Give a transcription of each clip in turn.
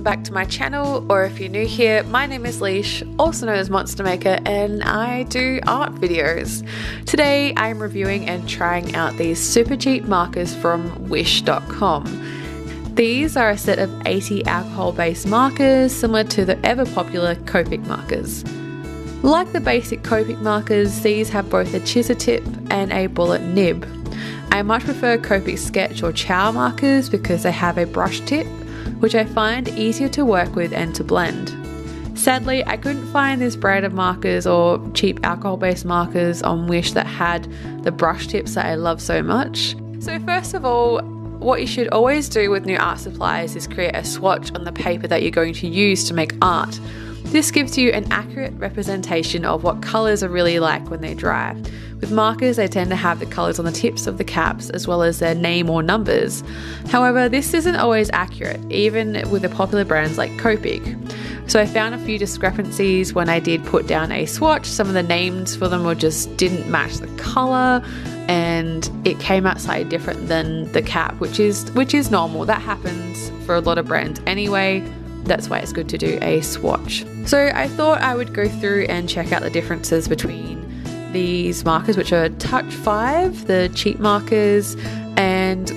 welcome back to my channel, or if you're new here, my name is Leash, also known as Monster Maker, and I do art videos. Today I'm reviewing and trying out these super cheap markers from Wish.com. These are a set of 80 alcohol-based markers similar to the ever popular Copic markers. Like the basic Copic markers, these have both a chisel tip and a bullet nib. I much prefer Copic sketch or chow markers because they have a brush tip, which I find easier to work with and to blend. Sadly, I couldn't find this brand of markers or cheap alcohol-based markers on Wish that had the brush tips that I love so much. So first of all, what you should always do with new art supplies is create a swatch on the paper that you're going to use to make art. This gives you an accurate representation of what colours are really like when they dry. With markers, they tend to have the colours on the tips of the caps as well as their name or numbers. However, this isn't always accurate, even with the popular brands like Copic. So I found a few discrepancies when I did put down a swatch. Some of the names for them just didn't match the colour, and it came out slightly different than the cap, which is normal. That happens for a lot of brands anyway. That's why it's good to do a swatch. So I thought I would go through and check out the differences between these markers, which are Touch 5, the cheap markers, and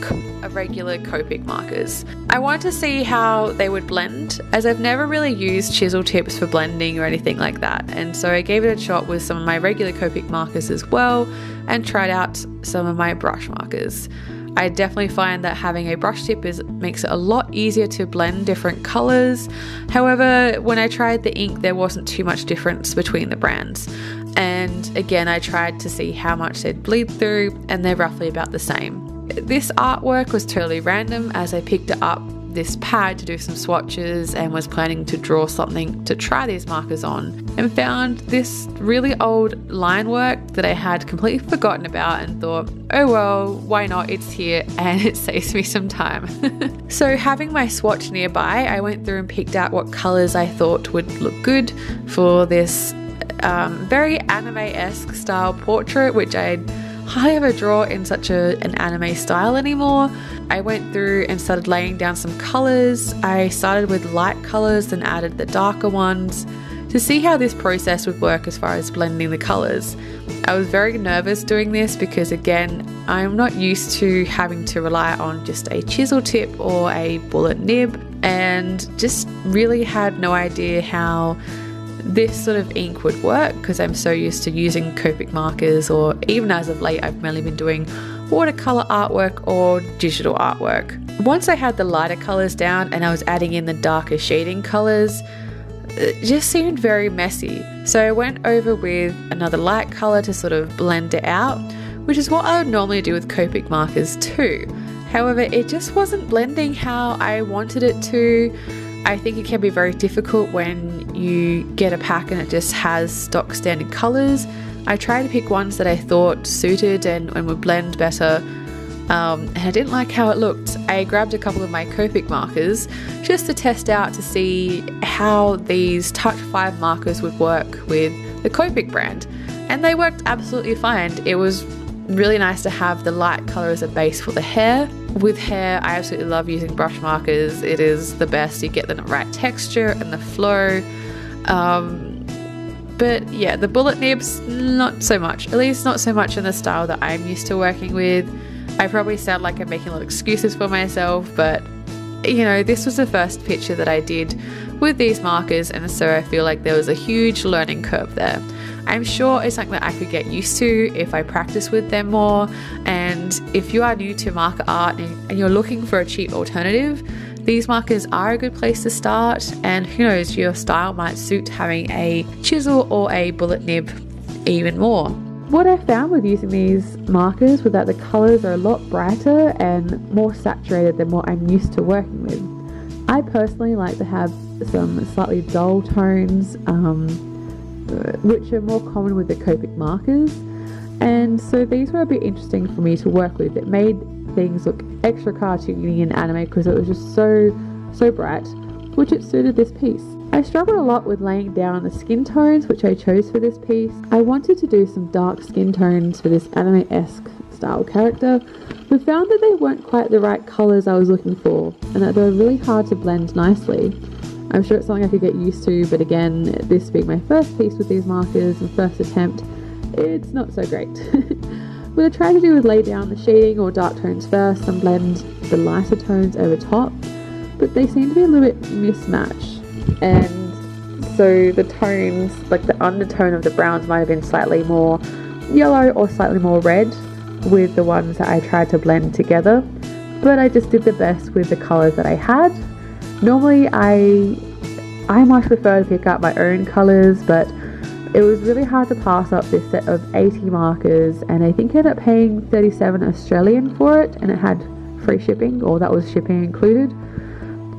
regular Copic markers. I wanted to see how they would blend, as I've never really used chisel tips for blending or anything like that, and so I gave it a shot with some of my regular Copic markers as well and tried out some of my brush markers. I definitely find that having a brush tip makes it a lot easier to blend different colours. However, when I tried the ink, there wasn't too much difference between the brands. And again, I tried to see how much they'd bleed through, and they're roughly about the same. This artwork was totally random, as I picked up this pad to do some swatches and was planning to draw something to try these markers on, and found this really old line work that I had completely forgotten about and thought, oh well, why not, it's here and it saves me some time. So having my swatch nearby, I went through and picked out what colours I thought would look good for this very anime-esque style portrait, which I'd hardly ever draw in such an anime style anymore. I went through and started laying down some colours. I started with light colours, then added the darker ones to see how this process would work as far as blending the colours. I was very nervous doing this because, again, I'm not used to having to rely on just a chisel tip or a bullet nib, and just really had no idea how this sort of ink would work because I'm so used to using Copic markers, or even as of late I've mainly been doing watercolor artwork or digital artwork. Once I had the lighter colors down and I was adding in the darker shading colors, it just seemed very messy. So I went over with another light color to sort of blend it out, which is what I would normally do with Copic markers too. However, it just wasn't blending how I wanted it to. I think it can be very difficult when you get a pack and it just has stock standard colours. I tried to pick ones that I thought suited and would blend better, and I didn't like how it looked. I grabbed a couple of my Copic markers just to test out to see how these Touch 5 markers would work with the Copic brand, and they worked absolutely fine. It was really nice to have the light colour as a base for the hair. With hair, I absolutely love using brush markers. It is the best. You get the right texture and the flow. But yeah, the bullet nibs, not so much. At least not so much in the style that I'm used to working with. I probably sound like I'm making a lot of excuses for myself, but you know, this was the first picture that I did with these markers, and so I feel like there was a huge learning curve there. I'm sure it's something that I could get used to if I practice with them more, and if you are new to marker art and you're looking for a cheap alternative, these markers are a good place to start, and who knows, your style might suit having a chisel or a bullet nib even more. What I found with using these markers was that the colours are a lot brighter and more saturated than what I'm used to working with. I personally like to have some slightly dull tones, which are more common with the Copic markers, and so these were a bit interesting for me to work with. It made things look extra cartoony and anime because it was just so bright, which it suited this piece. I struggled a lot with laying down the skin tones which I chose for this piece. I wanted to do some dark skin tones for this anime-esque style character, but found that they weren't quite the right colours I was looking for, and that they were really hard to blend nicely. I'm sure it's something I could get used to, but again, this being my first piece with these markers and first attempt, it's not so great. What I try to do is lay down the shading or dark tones first and blend the lighter tones over top, but they seem to be a little bit mismatched, and so the tones, like the undertone of the browns, might have been slightly more yellow or slightly more red with the ones that I tried to blend together, but I just did the best with the colours that I had. Normally I much prefer to pick up my own colours, but it was really hard to pass up this set of 80 markers, and I think I ended up paying 37 Australian for it, and it had free shipping, or that was shipping included.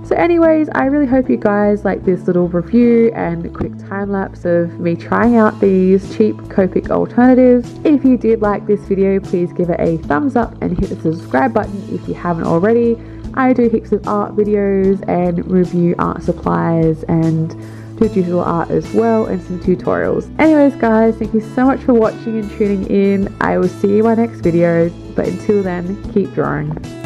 So anyways, I really hope you guys like this little review and quick time lapse of me trying out these cheap Copic alternatives. If you did like this video, please give it a thumbs up and hit the subscribe button if you haven't already. I do heaps of art videos and review art supplies and do digital art as well, and some tutorials. Anyways guys, thank you so much for watching and tuning in. I will see you in my next video, but until then, keep drawing.